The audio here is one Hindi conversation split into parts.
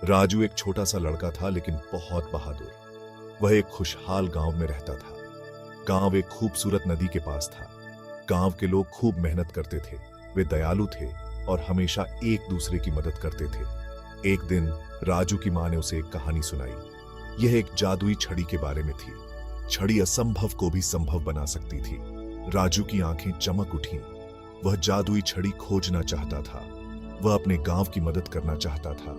राजू एक छोटा सा लड़का था, लेकिन बहुत बहादुर। वह एक खुशहाल गांव में रहता था। गांव एक खूबसूरत नदी के पास था। गांव के लोग खूब मेहनत करते थे। वे दयालु थे और हमेशा एक दूसरे की मदद करते थे। एक दिन राजू की मां ने उसे एक कहानी सुनाई। यह एक जादुई छड़ी के बारे में थी। छड़ी असंभव को भी संभव बना सकती थी। राजू की आंखें चमक उठीं। वह जादुई छड़ी खोजना चाहता था। वह अपने गांव की मदद करना चाहता था।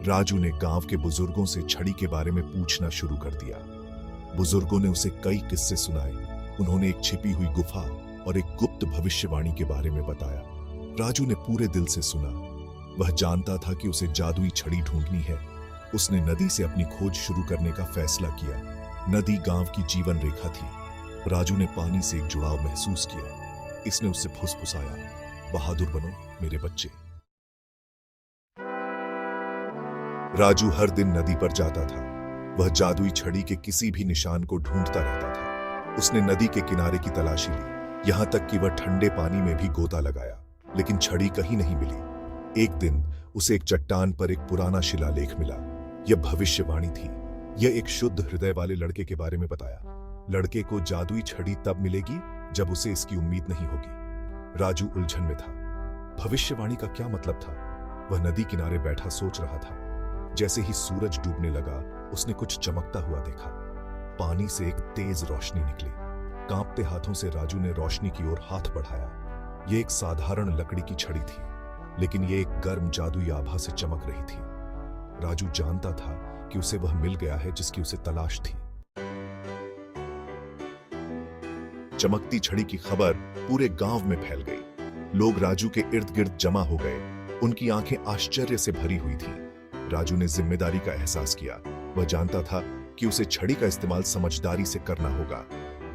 राजू ने गांव के बुजुर्गों से छड़ी के बारे में पूछना शुरू कर दिया। बुजुर्गों ने उसे कई किस्से सुनाए। उन्होंने एक छिपी हुई गुफा और एक गुप्त भविष्यवाणी के बारे में बताया। राजू ने पूरे दिल से सुना। वह जानता था कि उसे जादुई छड़ी ढूंढनी है। उसने नदी से अपनी खोज शुरू करने का फैसला किया। नदी गांव की जीवन रेखा थी। राजू ने पानी से एक जुड़ाव महसूस किया। इसने उससे फुसफुसाया, बहादुर बनो मेरे बच्चे। राजू हर दिन नदी पर जाता था। वह जादुई छड़ी के किसी भी निशान को ढूंढता रहता था। उसने नदी के किनारे की तलाशी ली, यहां तक कि वह ठंडे पानी में भी गोता लगाया, लेकिन छड़ी कहीं नहीं मिली। एक दिन उसे एक चट्टान पर एक पुराना शिलालेख मिला। यह भविष्यवाणी थी। यह एक शुद्ध हृदय वाले लड़के के बारे में बताया। लड़के को जादुई छड़ी तब मिलेगी जब उसे इसकी उम्मीद नहीं होगी। राजू उलझन में था। भविष्यवाणी का क्या मतलब था? वह नदी किनारे बैठा सोच रहा था। जैसे ही सूरज डूबने लगा, उसने कुछ चमकता हुआ देखा। पानी से एक तेज रोशनी निकली। कांपते हाथों से राजू ने रोशनी की ओर हाथ बढ़ाया। यह एक साधारण लकड़ी की छड़ी थी, लेकिन यह एक गर्म जादुई आभा से चमक रही थी। राजू जानता था कि उसे वह मिल गया है जिसकी उसे तलाश थी। चमकती छड़ी की खबर पूरे गांव में फैल गई। लोग राजू के इर्द गिर्द जमा हो गए। उनकी आंखें आश्चर्य से भरी हुई थीं। राजू ने जिम्मेदारी का एहसास किया। वह जानता था कि उसे छड़ी का इस्तेमाल समझदारी से करना होगा।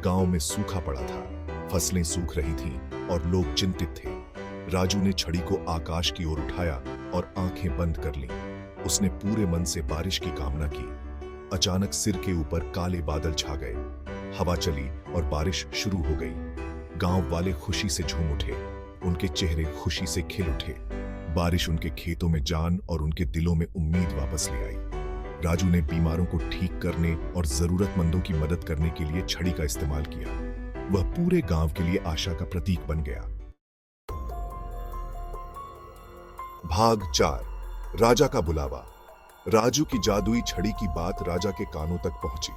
गांव में सूखा पड़ा था। फसलें सूख रही थीं और लोग चिंतित थे। राजू ने छड़ी को आकाश की ओर उठाया और आंखें बंद कर लीं। उसने पूरे मन से बारिश की कामना की। अचानक सिर के ऊपर काले बादल छा गए। हवा चली और बारिश शुरू हो गई। गांव वाले खुशी से झूम उठे। उनके चेहरे खुशी से खिल उठे। बारिश उनके खेतों में जान और उनके दिलों में उम्मीद वापस ले आई। राजू ने बीमारों को ठीक करने और जरूरतमंदों की मदद करने के लिए छड़ी का इस्तेमाल किया। वह पूरे गांव के लिए आशा का प्रतीक बन गया। भाग 4, राजा का बुलावा। राजू की जादुई छड़ी की बात राजा के कानों तक पहुंची।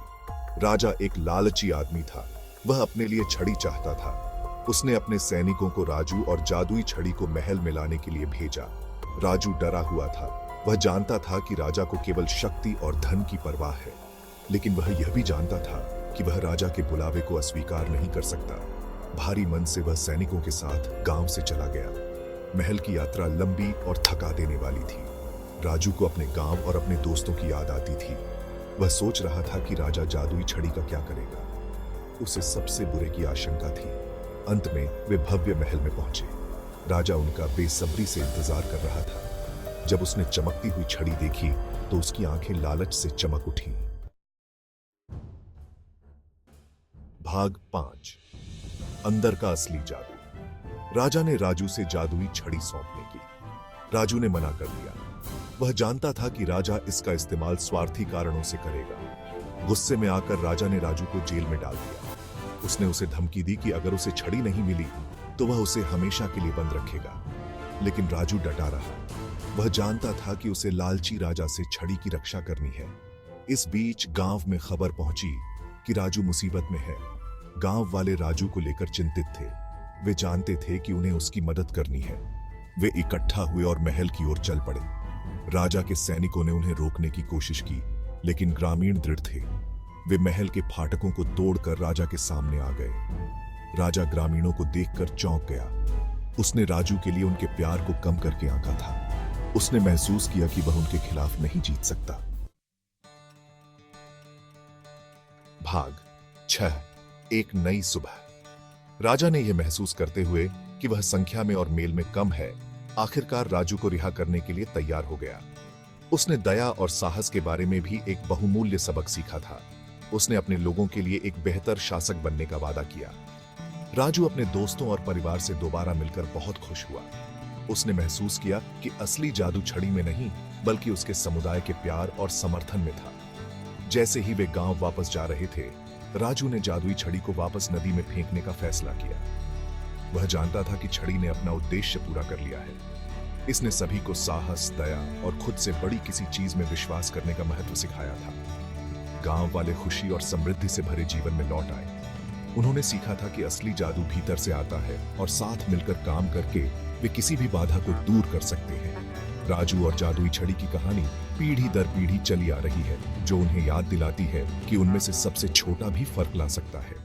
राजा एक लालची आदमी था। वह अपने लिए छड़ी चाहता था। उसने अपने सैनिकों को राजू और जादुई छड़ी को महल में लाने के लिए भेजा। राजू डरा हुआ था। वह जानता था कि राजा को केवल शक्ति और धन की परवाह है, लेकिन वह यह भी जानता था कि वह राजा के बुलावे को अस्वीकार नहीं कर सकता। भारी मन से वह सैनिकों के साथ गांव से चला गया। महल की यात्रा लंबी और थका देने वाली थी। राजू को अपने गांव और अपने दोस्तों की याद आती थी। वह सोच रहा था कि राजा जादुई छड़ी का क्या करेगा। उसे सबसे बुरे की आशंका थी। अंत में वे भव्य महल में पहुंचे। राजा उनका बेसब्री से इंतजार कर रहा था। जब उसने चमकती हुई छड़ी देखी तो उसकी आंखें लालच से चमक उठीं। भाग 5, अंदर का असली जादू। राजा ने राजू से जादुई छड़ी सौंपने की। राजू ने मना कर दिया। वह जानता था कि राजा इसका इस्तेमाल स्वार्थी कारणों से करेगा। गुस्से में आकर राजा ने राजू को जेल में डाल दिया। उसने उसे धमकी दी कि अगर उसे छड़ी नहीं मिली तो वह उसे हमेशा के लिए बंद रखेगा। लेकिन राजू डटा रहा। वह जानता था कि उसे लालची राजा से छड़ी की रक्षा करनी है। इस बीच गांव में खबर पहुंची कि राजू मुसीबत में है। गांव वाले राजू को लेकर चिंतित थे। वे जानते थे कि उन्हें उसकी मदद करनी है। वे इकट्ठा हुए और महल की ओर चल पड़े। राजा के सैनिकों ने उन्हें रोकने की कोशिश की, लेकिन ग्रामीण दृढ़ थे। वे महल के फाटकों को तोड़कर राजा के सामने आ गए। राजा ग्रामीणों को देखकर चौंक गया। उसने राजू के लिए उनके प्यार को कम करके आंका था। उसने महसूस किया कि वह उनके खिलाफ नहीं जीत सकता। भाग 6, एक नई सुबह। राजा ने यह महसूस करते हुए कि वह संख्या में और मेल में कम है, आखिरकार राजू को रिहा करने के लिए तैयार हो गया। उसने दया और साहस के बारे में भी एक बहुमूल्य सबक सीखा था। उसने अपने लोगों के लिए एक बेहतर शासक बनने का वादा किया। राजू अपने दोस्तों और परिवार से दोबारा मिलकर बहुत खुश हुआ। उसने महसूस किया कि असली जादू छड़ी में नहीं बल्कि उसके समुदाय के प्यार और समर्थन में था। जैसे ही वे गांव वापस जा रहे थे, राजू ने जादुई छड़ी को वापस नदी में फेंकने का फैसला किया। वह जानता था कि छड़ी ने अपना उद्देश्य पूरा कर लिया है। इसने सभी को साहस, दया और खुद से बड़ी किसी चीज में विश्वास करने का महत्व सिखाया था। गांव वाले खुशी और समृद्धि से भरे जीवन में लौट आए। उन्होंने सीखा था कि असली जादू भीतर से आता है और साथ मिलकर काम करके वे किसी भी बाधा को दूर कर सकते हैं। राजू और जादुई छड़ी की कहानी पीढ़ी दर पीढ़ी चली आ रही है, जो उन्हें याद दिलाती है कि उनमें से सबसे छोटा भी फर्क ला सकता है।